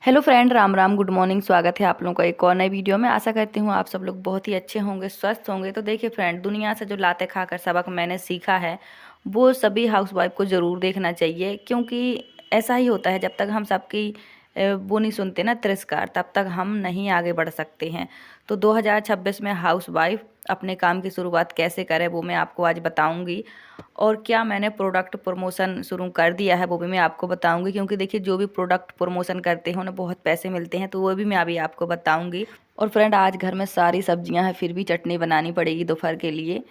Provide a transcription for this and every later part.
Hello friend, Ram Ram, good morning. स्वागत है आप लोगों का एक और नई वीडियो में। आशा करती हूँ आप सब लोग बहुत ही अच्छे होंगे, स्वस्थ होंगे। तो देखिए फ्रेंड, दुनिया से जो लाते खाकर सबक मैंने सीखा है वो सभी हाउसवाइफ को ज़रूर देखना चाहिए, क्योंकि ऐसा ही होता है। जब तक हम सबकी वो नहीं सुनते ना तिरस्कार, तब तक हम नहीं आगे बढ़ सकते हैं। तो 2026 में हाउसवाइफ अपने काम की शुरुआत कैसे करें वो मैं आपको आज बताऊंगी। और क्या मैंने प्रोडक्ट प्रमोशन शुरू कर दिया है वो भी मैं आपको बताऊंगी, क्योंकि देखिए जो भी प्रोडक्ट प्रमोशन करते हैं उन्हें बहुत पैसे मिलते हैं, तो वो भी मैं अभी आपको बताऊंगी। और फ्रेंड, आज घर में सारी सब्जियां हैं, फिर भी चटनी बनानी पड़ेगी दोपहर के लिए,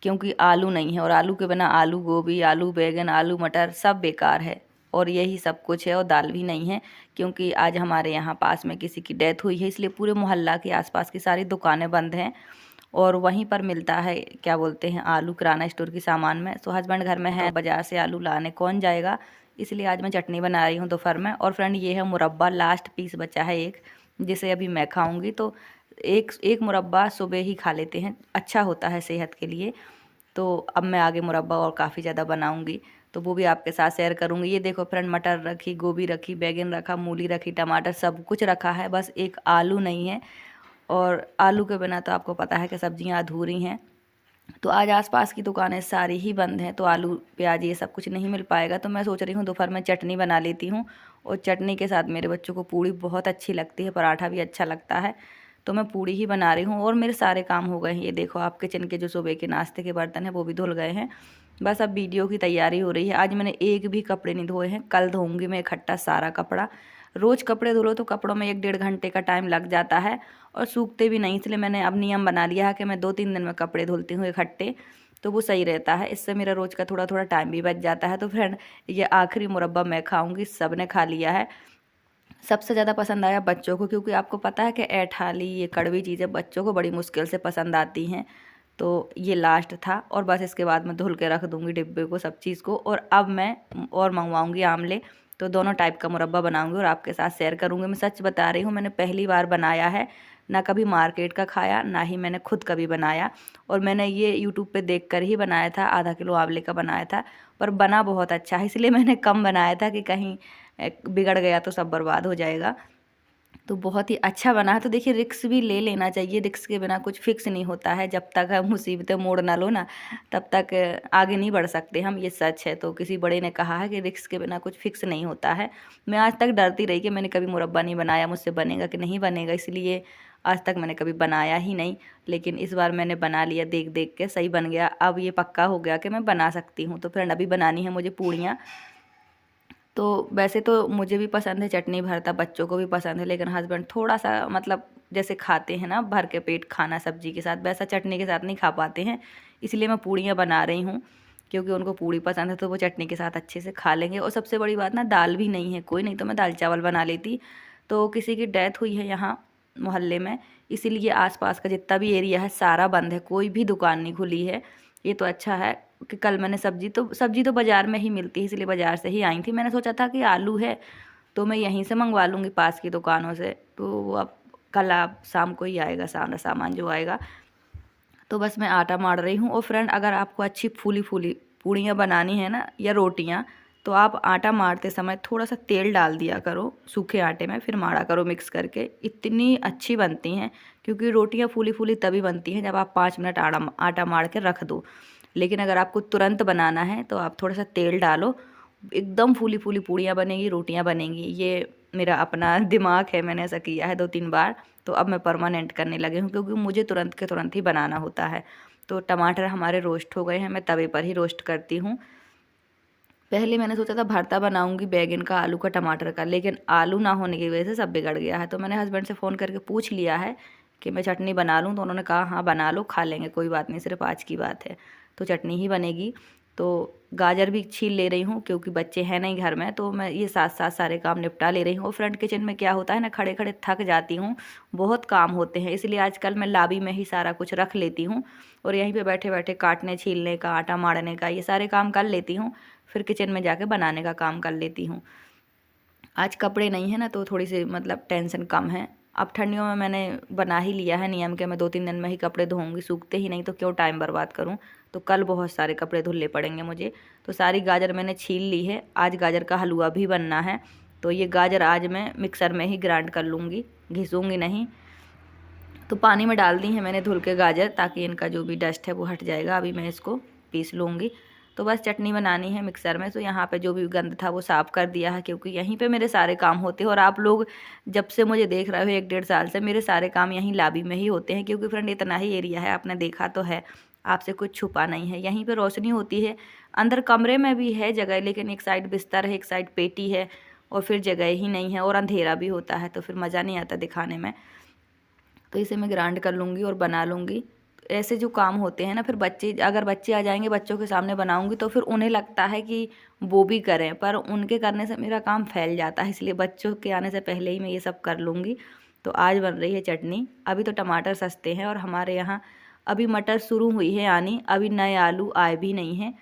क्योंकि आलू नहीं है। और आलू के बिना आलू गोभी, आलू बैगन, आलू मटर सब बेकार है। और यही सब कुछ है। और दाल भी नहीं है, क्योंकि आज हमारे यहाँ पास में किसी की डेथ हुई है, इसलिए पूरे मोहल्ला के आसपास की सारी दुकानें बंद हैं। और वहीं पर मिलता है, क्या बोलते हैं, आलू किराना स्टोर की सामान में। तो हस्बैंड घर में है, तो बाजार से आलू लाने कौन जाएगा। इसलिए आज मैं चटनी बना रही हूँ दोपहर में। और फ्रेंड, ये है मुरब्बा, लास्ट पीस बचा है एक, जिसे अभी मैं खाऊंगी। तो एक एक मुरब्बा सुबह ही खा लेते हैं, अच्छा होता है सेहत के लिए। तो अब मैं आगे मुरब्बा और काफ़ी ज़्यादा बनाऊंगी, तो वो भी आपके साथ शेयर करूंगी। ये देखो फ्रेंड, मटर रखी, गोभी रखी, बैगन रखा, मूली रखी, टमाटर, सब कुछ रखा है, बस एक आलू नहीं है। और आलू के बिना तो आपको पता है कि सब्जियां अधूरी हैं। तो आज आसपास की दुकानें सारी ही बंद हैं, तो आलू प्याज ये सब कुछ नहीं मिल पाएगा। तो मैं सोच रही हूँ दोपहर में चटनी बना लेती हूँ। और चटनी के साथ मेरे बच्चों को पूड़ी बहुत अच्छी लगती है, पराठा भी अच्छा लगता है। तो मैं पूड़ी ही बना रही हूँ। और मेरे सारे काम हो गए हैं। ये देखो, आप किचन के जो सुबह के नाश्ते के बर्तन हैं वो भी धुल गए हैं। बस अब वीडियो की तैयारी हो रही है। आज मैंने एक भी कपड़े नहीं धोए हैं, कल धोऊंगी मैं इकट्ठा सारा कपड़ा। रोज़ कपड़े धुलो तो कपड़ों में 1 डेढ़ घंटे का टाइम लग जाता है, और सूखते भी नहीं। इसलिए मैंने अब नियम बना लिया है कि मैं 2-3 दिन में कपड़े धुलती हूँ इकट्ठे। तो वो सही रहता है, इससे मेरा रोज़ का थोड़ा थोड़ा टाइम भी बच जाता है। तो फ्रेंड, ये आखिरी मुरब्बा मैं खाऊंगी, सब ने खा लिया है। सबसे ज़्यादा पसंद आया बच्चों को, क्योंकि आपको पता है कि ऐठाली, ये कड़वी चीज़ें बच्चों को बड़ी मुश्किल से पसंद आती हैं। तो ये लास्ट था, और बस इसके बाद मैं धुल के रख दूँगी डिब्बे को, सब चीज़ को। और अब मैं और मंगवाऊँगी आमले, तो दोनों टाइप का मुरब्बा बनाऊँगी और आपके साथ शेयर करूँगी। मैं सच बता रही हूँ, मैंने पहली बार बनाया है, ना कभी मार्केट का खाया, ना ही मैंने खुद कभी बनाया। और मैंने ये यूट्यूब पे देख कर ही बनाया था, आधा किलो आंवले का बनाया था। पर बना बहुत अच्छा है, इसलिए मैंने कम बनाया था कि कहीं बिगड़ गया तो सब बर्बाद हो जाएगा। तो बहुत ही अच्छा बना है। तो देखिए, रिस्क भी ले लेना चाहिए, रिस्क के बिना कुछ फिक्स नहीं होता है। जब तक मुसीबतें मोड़ ना लो ना, तब तक आगे नहीं बढ़ सकते हम, ये सच है। तो किसी बड़े ने कहा है कि रिस्क के बिना कुछ फिक्स नहीं होता है। मैं आज तक डरती रही कि मैंने कभी मुरब्बा नहीं बनाया, मुझसे बनेगा कि नहीं बनेगा, इसलिए आज तक मैंने कभी बनाया ही नहीं। लेकिन इस बार मैंने बना लिया, देख देख के सही बन गया। अब ये पक्का हो गया कि मैं बना सकती हूँ। तो फ्रेंड, अभी बनानी है मुझे पूड़ियाँ। तो वैसे तो मुझे भी पसंद है चटनी भरता, बच्चों को भी पसंद है, लेकिन हस्बैंड थोड़ा सा, मतलब जैसे खाते हैं ना भर के पेट खाना सब्जी के साथ, वैसा चटनी के साथ नहीं खा पाते हैं। इसलिए मैं पूड़ियाँ बना रही हूँ, क्योंकि उनको पूड़ी पसंद है, तो वो चटनी के साथ अच्छे से खा लेंगे। और सबसे बड़ी बात ना, दाल भी नहीं है कोई, नहीं तो मैं दाल चावल बना लेती। तो किसी की डेथ हुई है यहाँ मोहल्ले में, इसीलिए आसपास का जितना भी एरिया है सारा बंद है, कोई भी दुकान नहीं खुली है। ये तो अच्छा है कि कल मैंने सब्जी तो बाज़ार में ही मिलती है, इसलिए बाज़ार से ही आई थी। मैंने सोचा था कि आलू है तो मैं यहीं से मंगवा लूँगी पास की दुकानों से। तो वो अब कल आप शाम को ही आएगा सारा सामान जो आएगा। तो बस मैं आटा मार रही हूँ। और फ्रेंड, अगर आपको अच्छी फूली फूली पूड़ियाँ बनानी है ना, या रोटियाँ, तो आप आटा मारते समय थोड़ा सा तेल डाल दिया करो सूखे आटे में, फिर मारा करो मिक्स करके, इतनी अच्छी बनती हैं। क्योंकि रोटियाँ फूली फूली तभी बनती हैं जब आप 5 मिनट आटा आटा मार के रख दो। लेकिन अगर आपको तुरंत बनाना है तो आप थोड़ा सा तेल डालो, एकदम फूली फूली पूड़ियाँ बनेगी, रोटियाँ बनेंगी। ये मेरा अपना दिमाग है, मैंने ऐसा किया है 2-3 बार। तो अब मैं परमानेंट करने लगी हूँ, क्योंकि मुझे तुरंत के तुरंत ही बनाना होता है। तो टमाटर हमारे रोस्ट हो गए हैं, मैं तवे पर ही रोस्ट करती हूँ। पहले मैंने सोचा था भरता बनाऊंगी बैगन का, आलू का, टमाटर का, लेकिन आलू ना होने की वजह से सब बिगड़ गया है। तो मैंने हस्बैंड से फ़ोन करके पूछ लिया है कि मैं चटनी बना लूँ, तो उन्होंने कहा हाँ बना लो, खा लेंगे, कोई बात नहीं, सिर्फ आज की बात है। तो चटनी ही बनेगी। तो गाजर भी छील ले रही हूँ, क्योंकि बच्चे हैं नहीं घर में, तो मैं ये साथ साथ सारे काम निपटा ले रही हूँ। और फ्रंट किचन में क्या होता है ना, खड़े खड़े थक जाती हूँ, बहुत काम होते हैं, इसलिए आजकल मैं लाबी में ही सारा कुछ रख लेती हूँ। और यहीं पे बैठे बैठे काटने, छीलने का, आटा मारने का, ये सारे काम कर लेती हूँ। फिर किचन में जाके बनाने का काम कर लेती हूँ। आज कपड़े नहीं है ना, तो थोड़ी सी मतलब टेंशन कम है। अब ठंडियों में मैंने बना ही लिया है नियम के, मैं 2-3 दिन में ही कपड़े धोऊंगी, सूखते ही नहीं तो क्यों टाइम बर्बाद करूँ। तो कल बहुत सारे कपड़े धुलने पड़ेंगे मुझे। तो सारी गाजर मैंने छील ली है, आज गाजर का हलवा भी बनना है। तो ये गाजर आज मैं मिक्सर में ही ग्राइंड कर लूँगी, घिसूँगी नहीं। तो पानी में डाल दी है मैंने धुल के गाजर, ताकि इनका जो भी डस्ट है वो हट जाएगा। अभी मैं इसको पीस लूँगी। तो बस चटनी बनानी है मिक्सर में। तो यहाँ पे जो भी गंद था वो साफ़ कर दिया है, क्योंकि यहीं पे मेरे सारे काम होते हैं। और आप लोग जब से मुझे देख रहे हो 1-1.5 साल से, मेरे सारे काम यहीं लॉबी में ही होते हैं, क्योंकि फ्रेंड इतना ही एरिया है, आपने देखा तो है, आपसे कुछ छुपा नहीं है। यहीं पर रोशनी होती है, अंदर कमरे में भी है जगह, लेकिन एक साइड बिस्तर है, एक साइड पेटी है, और फिर जगह ही नहीं है, और अंधेरा भी होता है, तो फिर मज़ा नहीं आता दिखाने में। तो इसे मैं ग्राइंड कर लूँगी और बना लूँगी। ऐसे जो काम होते हैं ना, फिर अगर बच्चे आ जाएंगे, बच्चों के सामने बनाऊँगी तो फिर उन्हें लगता है कि वो भी करें, पर उनके करने से मेरा काम फैल जाता है, इसलिए बच्चों के आने से पहले ही मैं ये सब कर लूँगी। तो आज बन रही है चटनी। अभी तो टमाटर सस्ते हैं, और हमारे यहाँ अभी मटर शुरू हुई है आनी, अभी नए आलू आए भी नहीं हैं।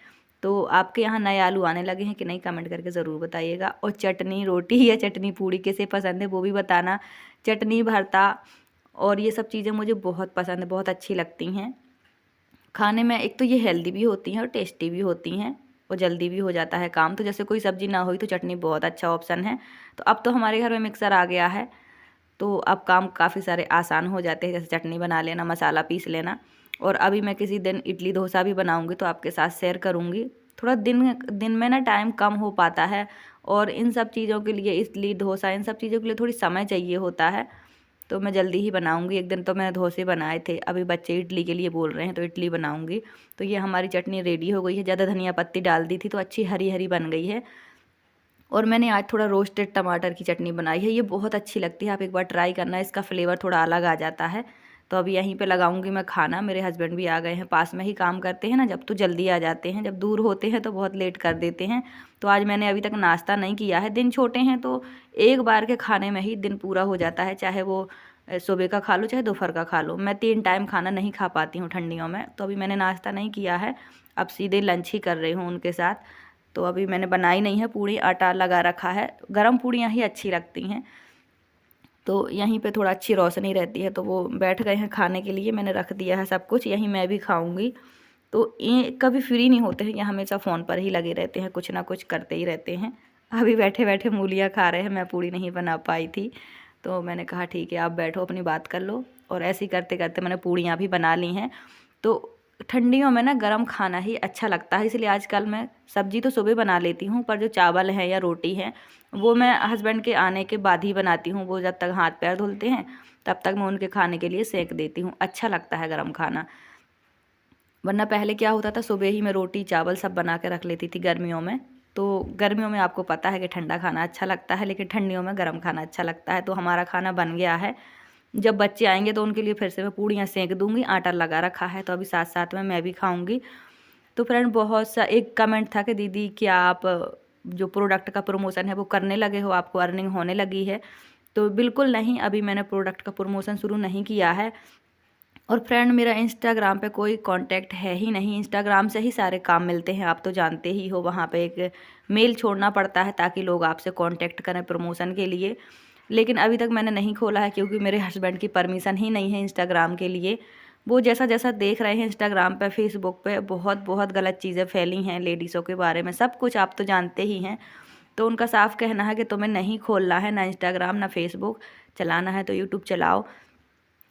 तो आपके यहाँ नए आलू आने लगे हैं कि नहीं, कमेंट करके ज़रूर बताइएगा। और चटनी रोटी या चटनी पूड़ी कैसे पसंद है वो भी बताना। चटनी, भरता और ये सब चीज़ें मुझे बहुत पसंद है, बहुत अच्छी लगती हैं खाने में। एक तो ये हेल्दी भी होती हैं और टेस्टी भी होती हैं, और जल्दी भी हो जाता है काम। तो जैसे कोई सब्ज़ी ना हुई तो चटनी बहुत अच्छा ऑप्शन है। तो अब तो हमारे घर में मिक्सर आ गया है, तो अब काम काफ़ी सारे आसान हो जाते हैं, जैसे चटनी बना लेना, मसाला पीस लेना। और अभी मैं किसी दिन इडली डोसा भी बनाऊँगी, तो आपके साथ शेयर करूँगी। थोड़ा दिन में ना टाइम कम हो पाता है, और इन सब चीज़ों के लिए, इडली डोसा, इन सब चीज़ों के लिए थोड़ी समय चाहिए होता है। तो मैं जल्दी ही बनाऊंगी। एक दिन तो मैंने डोसे बनाए थे, अभी बच्चे इडली के लिए बोल रहे हैं, तो इडली बनाऊंगी। तो ये हमारी चटनी रेडी हो गई है। ज़्यादा धनिया पत्ती डाल दी थी तो अच्छी हरी हरी बन गई है। और मैंने आज थोड़ा रोस्टेड टमाटर की चटनी बनाई है, ये बहुत अच्छी लगती है, आप एक बार ट्राई करना, इसका फ्लेवर थोड़ा अलग आ जाता है। तो अभी यहीं पे लगाऊंगी मैं खाना। मेरे हस्बैंड भी आ गए हैं, पास में ही काम करते हैं ना, जब तो जल्दी आ जाते हैं, जब दूर होते हैं तो बहुत लेट कर देते हैं। तो आज मैंने अभी तक नाश्ता नहीं किया है, दिन छोटे हैं तो एक बार के खाने में ही दिन पूरा हो जाता है, चाहे वो सुबह का खा लो चाहे दोपहर का खा लो। मैं 3 टाइम खाना नहीं खा पाती हूँ ठंडियों में, तो अभी मैंने नाश्ता नहीं किया है, अब सीधे लंच ही कर रही हूँ उनके साथ। तो अभी मैंने बनाई नहीं है पूड़ी, आटा लगा रखा है, गरम पूड़ियाँ ही अच्छी लगती हैं। तो यहीं पे थोड़ा अच्छी रोशनी रहती है, तो वो बैठ गए हैं खाने के लिए, मैंने रख दिया है सब कुछ, यहीं मैं भी खाऊंगी। तो ये कभी फ्री नहीं होते हैं, ये हमेशा फ़ोन पर ही लगे रहते हैं, कुछ ना कुछ करते ही रहते हैं। अभी बैठे बैठे मूलियाँ खा रहे हैं, मैं पूड़ी नहीं बना पाई थी, तो मैंने कहा ठीक है आप बैठो अपनी बात कर लो। और ऐसे ही करते करते मैंने पूड़ियाँ भी बना ली हैं। तो ठंडियों में ना गरम खाना ही अच्छा लगता है, इसलिए आजकल मैं सब्ज़ी तो सुबह बना लेती हूँ, पर जो चावल है या रोटी है वो मैं हस्बैंड के आने के बाद ही बनाती हूँ। वो जब तक हाथ पैर धुलते हैं तब तक मैं उनके खाने के लिए सेक देती हूँ, अच्छा लगता है गरम खाना। वरना पहले क्या होता था, सुबह ही मैं रोटी चावल सब बना के रख लेती थी गर्मियों में। तो गर्मियों में आपको पता है कि ठंडा खाना अच्छा लगता है, लेकिन ठंडियों में गर्म खाना अच्छा लगता है। तो हमारा खाना बन गया है, जब बच्चे आएंगे तो उनके लिए फिर से मैं पूड़ियाँ सेंक दूंगी, आटा लगा रखा है, तो अभी साथ साथ में मैं भी खाऊंगी। तो फ्रेंड बहुत सा एक कमेंट था कि दीदी क्या आप जो प्रोडक्ट का प्रमोशन है वो करने लगे हो, आपको अर्निंग होने लगी है। तो बिल्कुल नहीं, अभी मैंने प्रोडक्ट का प्रमोशन शुरू नहीं किया है। और फ्रेंड मेरा इंस्टाग्राम पे कोई कांटेक्ट है ही नहीं, इंस्टाग्राम से ही सारे काम मिलते हैं, आप तो जानते ही हो। वहाँ पे एक मेल छोड़ना पड़ता है ताकि लोग आपसे कांटेक्ट करें प्रमोशन के लिए, लेकिन अभी तक मैंने नहीं खोला है, क्योंकि मेरे हस्बैंड की परमिशन ही नहीं है इंस्टाग्राम के लिए। वो जैसा जैसा देख रहे हैं इंस्टाग्राम पे, फेसबुक पे बहुत बहुत गलत चीज़ें फैली हैं लेडीज़ों के बारे में, सब कुछ आप तो जानते ही हैं। तो उनका साफ कहना है कि तुम्हें नहीं खोलना है, ना इंस्टाग्राम ना फेसबुक, चलाना है तो यूट्यूब चलाओ।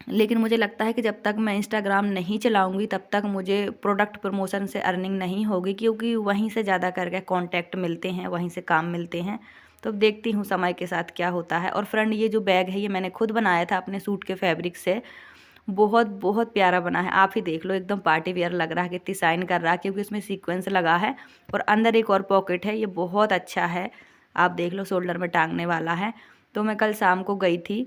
लेकिन मुझे लगता है कि जब तक मैं इंस्टाग्राम नहीं चलाऊंगी तब तक मुझे प्रोडक्ट प्रमोशन से अर्निंग नहीं होगी, क्योंकि वहीं से ज़्यादा करके कांटेक्ट मिलते हैं, वहीं से काम मिलते हैं। तो अब देखती हूँ समय के साथ क्या होता है। और फ्रेंड ये जो बैग है ये मैंने खुद बनाया था अपने सूट के फैब्रिक से, बहुत बहुत प्यारा बना है, आप ही देख लो, एकदम पार्टी वेयर लग रहा है, कितनी शाइन कर रहा है, क्योंकि इसमें सीक्वेंस लगा है और अंदर एक और पॉकेट है, ये बहुत अच्छा है, आप देख लो, शोल्डर में टांगने वाला है। तो मैं कल शाम को गई थी,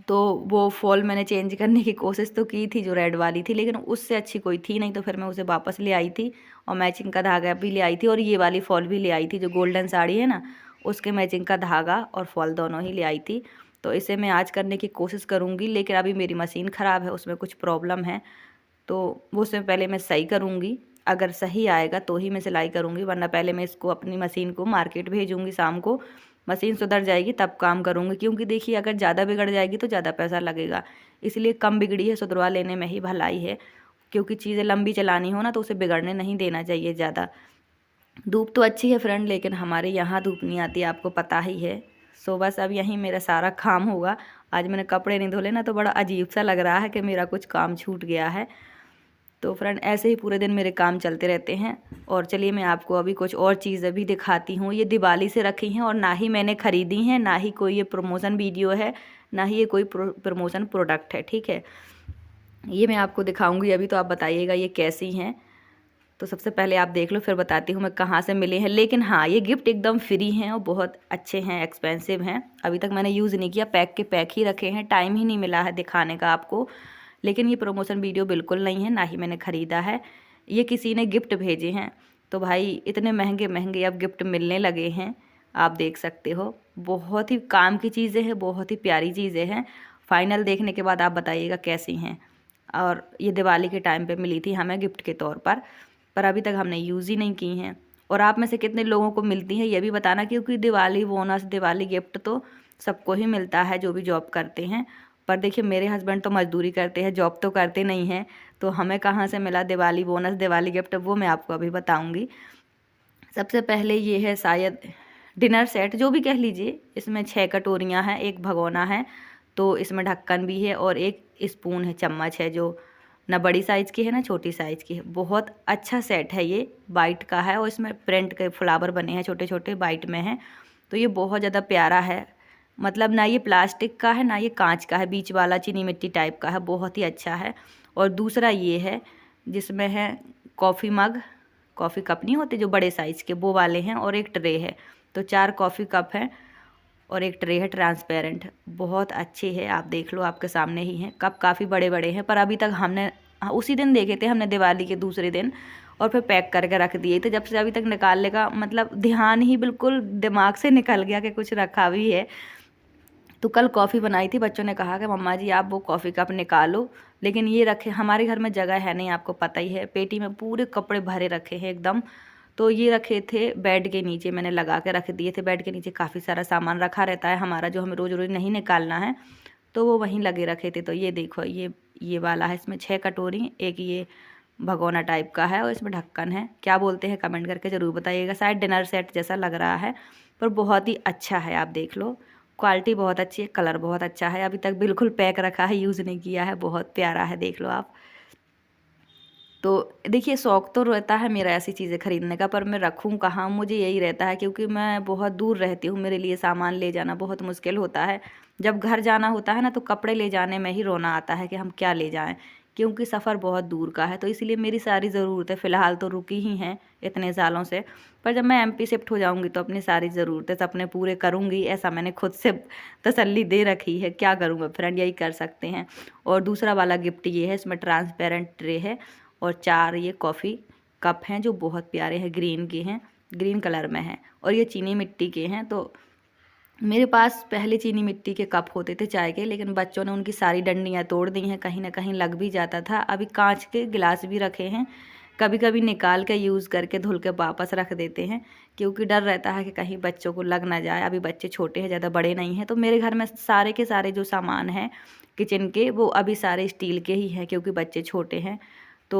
तो वो फॉल मैंने चेंज करने की कोशिश तो की थी जो रेड वाली थी, लेकिन उससे अच्छी कोई थी नहीं, तो फिर मैं उसे वापस ले आई थी और मैचिंग का धागा भी ले आई थी, और ये वाली फॉल भी ले आई थी जो गोल्डन साड़ी है ना, उसके मैचिंग का धागा और फॉल दोनों ही ले आई थी। तो इसे मैं आज करने की कोशिश करूँगी, लेकिन अभी मेरी मशीन ख़राब है, उसमें कुछ प्रॉब्लम है, तो वो उसमें पहले मैं सही करूँगी। अगर सही आएगा तो ही मैं सिलाई करूँगी, वरना पहले मैं इसको अपनी मशीन को मार्केट भेजूँगी शाम को, मशीन सुधर जाएगी तब काम करूँगी। क्योंकि देखिए अगर ज़्यादा बिगड़ जाएगी तो ज़्यादा पैसा लगेगा, इसलिए कम बिगड़ी है सुधरवा लेने में ही भलाई है। क्योंकि चीज़ें लंबी चलानी हो ना तो उसे बिगड़ने नहीं देना चाहिए ज़्यादा। धूप तो अच्छी है फ्रेंड, लेकिन हमारे यहाँ धूप नहीं आती, आपको पता ही है। सो बस अब यहीं मेरा सारा काम होगा। आज मैंने कपड़े नहीं धोले ना, तो बड़ा अजीब सा लग रहा है कि मेरा कुछ काम छूट गया है। तो फ्रेंड ऐसे ही पूरे दिन मेरे काम चलते रहते हैं। और चलिए मैं आपको अभी कुछ और चीज़ें भी दिखाती हूँ। ये दिवाली से रखी हैं और ना ही मैंने ख़रीदी हैं, ना ही कोई ये प्रमोशन वीडियो है, ना ही ये कोई प्रमोशन प्रोडक्ट है, ठीक है। ये मैं आपको दिखाऊंगी अभी, तो आप बताइएगा ये कैसी हैं। तो सबसे पहले आप देख लो, फिर बताती हूँ मैं कहाँ से मिले हैं। लेकिन हाँ, ये गिफ्ट एकदम फ्री हैं और बहुत अच्छे हैं, एक्सपेंसिव हैं। अभी तक मैंने यूज़ नहीं किया, पैक के पैक ही रखे हैं, टाइम ही नहीं मिला है दिखाने का आपको। लेकिन ये प्रमोशन वीडियो बिल्कुल नहीं है, ना ही मैंने ख़रीदा है, ये किसी ने गिफ्ट भेजे हैं। तो भाई इतने महंगे महंगे अब गिफ्ट मिलने लगे हैं, आप देख सकते हो। बहुत ही काम की चीज़ें हैं, बहुत ही प्यारी चीज़ें हैं। फाइनल देखने के बाद आप बताइएगा कैसी हैं। और ये दिवाली के टाइम पे मिली थी हमें गिफ्ट के तौर पर अभी तक हमने यूज़ ही नहीं की हैं। और आप में से कितने लोगों को मिलती हैं ये भी बताना, क्योंकि दिवाली बोनस, दिवाली गिफ्ट तो सबको ही मिलता है जो भी जॉब करते हैं। पर देखिए मेरे हस्बैंड तो मजदूरी करते हैं, जॉब तो करते नहीं हैं, तो हमें कहाँ से मिला दिवाली बोनस, दिवाली गिफ्ट, वो मैं आपको अभी बताऊँगी। सबसे पहले ये है शायद डिनर सेट, जो भी कह लीजिए। इसमें 6 कटोरियाँ हैं, एक भगोना है, तो इसमें ढक्कन भी है और एक स्पून है, चम्मच है, जो ना बड़ी साइज़ की है ना छोटी साइज़ की है। बहुत अच्छा सेट है, ये वाइट का है और इसमें प्रिंट के फ्लावर बने हैं, छोटे छोटे वाइट में हैं। तो ये बहुत ज़्यादा प्यारा है, मतलब ना ये प्लास्टिक का है ना ये कांच का है, बीच वाला चीनी मिट्टी टाइप का है, बहुत ही अच्छा है। और दूसरा ये है जिसमें है कॉफ़ी मग, कॉफ़ी कप नहीं होते जो बड़े साइज़ के, वो वाले हैं, और एक ट्रे है। तो 4 कॉफ़ी कप हैं और एक ट्रे है ट्रांसपेरेंट, बहुत अच्छे है, आप देख लो, आपके सामने ही हैं। कप काफ़ी बड़े बड़े हैं, पर अभी तक हमने उसी दिन देखे थे हमने, दिवाली के दूसरे दिन, और फिर पैक करके रख दिए थे। जब से अभी तक निकालने का मतलब ध्यान ही बिल्कुल दिमाग से निकल गया कि कुछ रखा भी है। तो कल कॉफ़ी बनाई थी, बच्चों ने कहा कि मम्मा जी आप वो कॉफ़ी कप निकालो, लेकिन ये रखे, हमारे घर में जगह है नहीं, आपको पता ही है। पेटी में पूरे कपड़े भरे रखे हैं एकदम। तो ये रखे थे बेड के नीचे, मैंने लगा के रख दिए थे। बेड के नीचे काफ़ी सारा सामान रखा रहता है हमारा, जो हमें रोज़ रोज़ नहीं निकालना है, तो वो वहीं लगे रखे थे। तो ये देखो, ये वाला है, इसमें 6 कटोरी, एक ये भगोना टाइप का है और इसमें ढक्कन है। क्या बोलते हैं कमेंट करके ज़रूर बताइएगा। शायद डिनर सेट जैसा लग रहा है, पर बहुत ही अच्छा है, आप देख लो। क्वालिटी बहुत अच्छी है, कलर बहुत अच्छा है। अभी तक बिल्कुल पैक रखा है, यूज़ नहीं किया है, बहुत प्यारा है, देख लो आप। तो देखिए शौक़ तो रहता है मेरा ऐसी चीज़ें ख़रीदने का, पर मैं रखूँ कहाँ, मुझे यही रहता है, क्योंकि मैं बहुत दूर रहती हूँ, मेरे लिए सामान ले जाना बहुत मुश्किल होता है। जब घर जाना होता है ना, तो कपड़े ले जाने में ही रोना आता है कि हम क्या ले जाएं, क्योंकि सफ़र बहुत दूर का है। तो इसलिए मेरी सारी ज़रूरतें फ़िलहाल तो रुकी ही हैं इतने सालों से, पर जब मैं एमपी शिफ्ट हो जाऊँगी तो अपनी सारी ज़रूरतें सपने पूरे करूँगी, ऐसा मैंने खुद से तसल्ली दे रखी है। क्या करूँगा फ्रेंड, यही कर सकते हैं। और दूसरा वाला गिफ्ट ये है, इसमें ट्रांसपेरेंट ट्रे है और 4 ये कॉफ़ी कप हैं, जो बहुत प्यारे हैं, ग्रीन के हैं, ग्रीन कलर में हैं, और ये चीनी मिट्टी के हैं। तो मेरे पास पहले चीनी मिट्टी के कप होते थे चाय के, लेकिन बच्चों ने उनकी सारी डंडियाँ तोड़ दी हैं, कहीं ना कहीं लग भी जाता था। अभी कांच के गिलास भी रखे हैं, कभी कभी निकाल के यूज़ करके धुल के वापस रख देते हैं, क्योंकि डर रहता है कि कहीं बच्चों को लग ना जाए। अभी बच्चे छोटे हैं, ज़्यादा बड़े नहीं हैं। तो मेरे घर में सारे के सारे जो सामान हैं किचन के, वो अभी सारे स्टील के ही हैं, क्योंकि बच्चे छोटे हैं। तो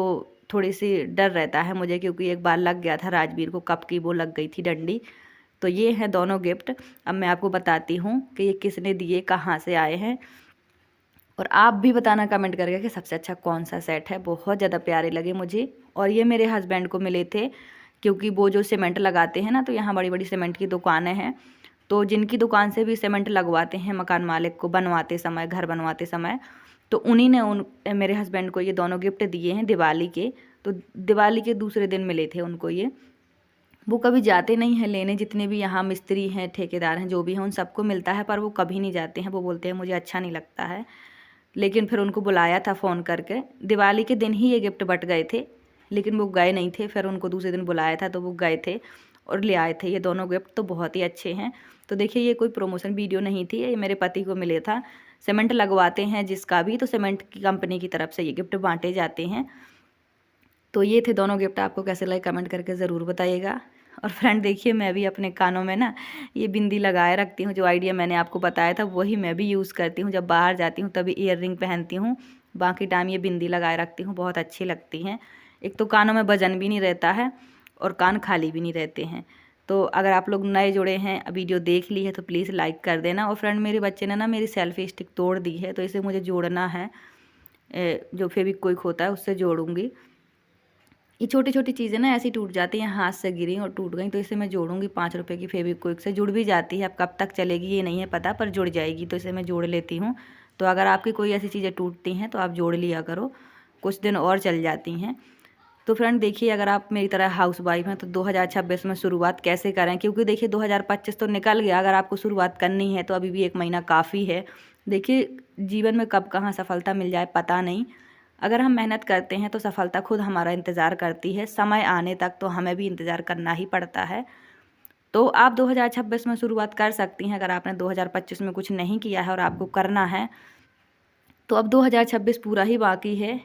थोड़ी सी डर रहता है मुझे, क्योंकि एक बार लग गया था राजवीर को, कप की वो लग गई थी डंडी। तो ये हैं दोनों गिफ्ट। अब मैं आपको बताती हूँ कि ये किसने दिए, कहाँ से आए हैं, और आप भी बताना कमेंट करके कि सबसे अच्छा कौन सा सेट है। बहुत ज़्यादा प्यारे लगे मुझे, और ये मेरे हस्बैंड को मिले थे, क्योंकि वो जो सीमेंट लगाते हैं ना, तो यहाँ बड़ी बड़ी सीमेंट की दुकानें हैं, तो जिनकी दुकान से भी सीमेंट लगवाते हैं मकान मालिक को बनवाते समय, घर बनवाते समय, तो उन्हीं ने मेरे हस्बैंड को ये दोनों गिफ्ट दिए हैं दिवाली के। तो दिवाली के दूसरे दिन मिले थे उनको ये। वो कभी जाते नहीं हैं लेने, जितने भी यहाँ मिस्त्री हैं, ठेकेदार हैं, जो भी हैं, उन सबको मिलता है, पर वो कभी नहीं जाते हैं। वो बोलते हैं मुझे अच्छा नहीं लगता है। लेकिन फिर उनको बुलाया था फ़ोन करके, दिवाली के दिन ही ये गिफ्ट बट गए थे, लेकिन वो गए नहीं थे। फिर उनको दूसरे दिन बुलाया था, तो वो गए थे और ले आए थे ये दोनों गिफ्ट। तो बहुत ही अच्छे हैं। तो देखिए ये कोई प्रमोशन वीडियो नहीं थी, ये मेरे पति को मिले था। सीमेंट लगवाते हैं जिसका भी, तो सीमेंट की कंपनी की तरफ से ये गिफ्ट बांटे जाते हैं। तो ये थे दोनों गिफ्ट। आपको कैसे लगे कमेंट करके ज़रूर बताइएगा। और फ्रेंड देखिए, मैं भी अपने कानों में ना ये बिंदी लगाए रखती हूँ, जो आइडिया मैंने आपको बताया था वही मैं भी यूज़ करती हूँ। जब बाहर जाती हूँ तभी ईयर रिंग पहनती हूँ, बाकी टाइम ये बिंदी लगाए रखती हूँ, बहुत अच्छी लगती हैं। एक तो कानों में वजन भी नहीं रहता है, और कान खाली भी नहीं रहते हैं। तो अगर आप लोग नए जुड़े हैं, वीडियो देख ली है तो प्लीज़ लाइक कर देना। और फ्रेंड, मेरे बच्चे ने ना मेरी सेल्फी स्टिक तोड़ दी है, तो इसे मुझे जोड़ना है। जो फेविक्विक होता है उससे जोड़ूंगी। ये छोटी छोटी चीज़ें ना ऐसी टूट जाती हैं, हाथ से गिरी और टूट गई, तो इसे मैं जोड़ूंगी 5 रुपये की फेविक्विक से। जुड़ भी जाती है, अब कब तक चलेगी ये नहीं है पता, पर जुड़ जाएगी, तो इसे मैं जोड़ लेती हूँ। तो अगर आपकी कोई ऐसी चीज़ें टूटती हैं तो आप जोड़ लिया करो, कुछ दिन और चल जाती हैं। तो फ्रेंड देखिए, अगर आप मेरी तरह हाउस वाइफ हैं तो 2026 में शुरुआत कैसे करें, क्योंकि देखिए 2025 तो निकल गया। अगर आपको शुरुआत करनी है तो अभी भी 1 महीना काफ़ी है। देखिए, जीवन में कब कहाँ सफलता मिल जाए पता नहीं। अगर हम मेहनत करते हैं तो सफलता खुद हमारा इंतज़ार करती है। समय आने तक तो हमें भी इंतज़ार करना ही पड़ता है। तो आप 2026 में शुरुआत कर सकती हैं। अगर आपने 2025 में कुछ नहीं किया है और आपको करना है तो अब 2026 पूरा ही बाकी है।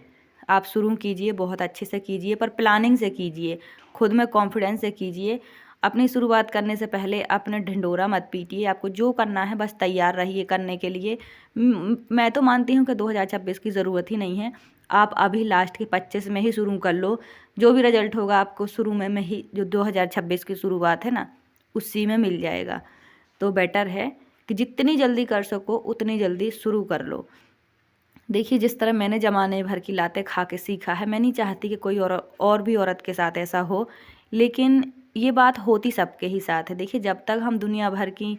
आप शुरू कीजिए, बहुत अच्छे से कीजिए, पर प्लानिंग से कीजिए, खुद में कॉन्फिडेंस से कीजिए। अपनी शुरुआत करने से पहले अपने ढिंढोरा मत पीटिए। आपको जो करना है बस तैयार रहिए करने के लिए। मैं तो मानती हूँ कि 2026 की ज़रूरत ही नहीं है। आप अभी लास्ट के 25 में ही शुरू कर लो। जो भी रिजल्ट होगा आपको शुरू में ही, जो 2026 की शुरुआत है ना, उसी में मिल जाएगा। तो बेटर है कि जितनी जल्दी कर सको उतनी जल्दी शुरू कर लो। देखिए, जिस तरह मैंने ज़माने भर की लातें खा के सीखा है, मैं नहीं चाहती कि कोई और भी औरत के साथ ऐसा हो, लेकिन ये बात होती सबके ही साथ है। देखिए, जब तक हम दुनिया भर की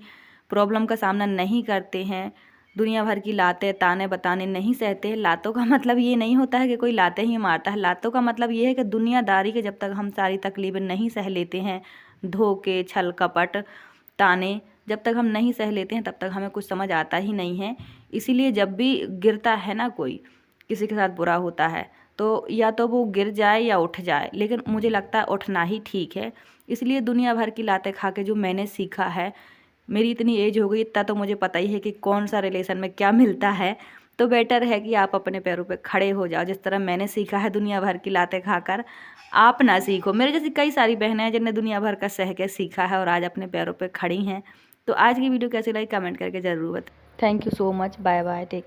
प्रॉब्लम का सामना नहीं करते हैं, दुनिया भर की लातें ताने बताने नहीं सहते, लातों का मतलब ये नहीं होता है कि कोई लातें ही मारता है। लातों का मतलब ये है कि दुनियादारी के जब तक हम सारी तकलीफ़ें नहीं सह लेते हैं, धोखे, छल कपट, ताने जब तक हम नहीं सह लेते हैं तब तक हमें कुछ समझ आता ही नहीं है। इसीलिए जब भी गिरता है ना, कोई किसी के साथ बुरा होता है, तो या तो वो गिर जाए या उठ जाए, लेकिन मुझे लगता है उठना ही ठीक है। इसलिए दुनिया भर की लातें खा के जो मैंने सीखा है, मेरी इतनी एज हो गई, इतना तो मुझे पता ही है कि कौन सा रिलेशन में क्या मिलता है। तो बेटर है कि आप अपने पैरों पे खड़े हो जाओ। जिस तरह मैंने सीखा है दुनिया भर की लातें खाकर, आप ना सीखो। मेरे जैसी कई सारी बहनें हैं जिनने दुनिया भर का सह के सीखा है और आज अपने पैरों पे खड़ी हैं। तो आज की वीडियो कैसी लगी कमेंट करके ज़रूर बताएं। Thank you so much. Bye bye, take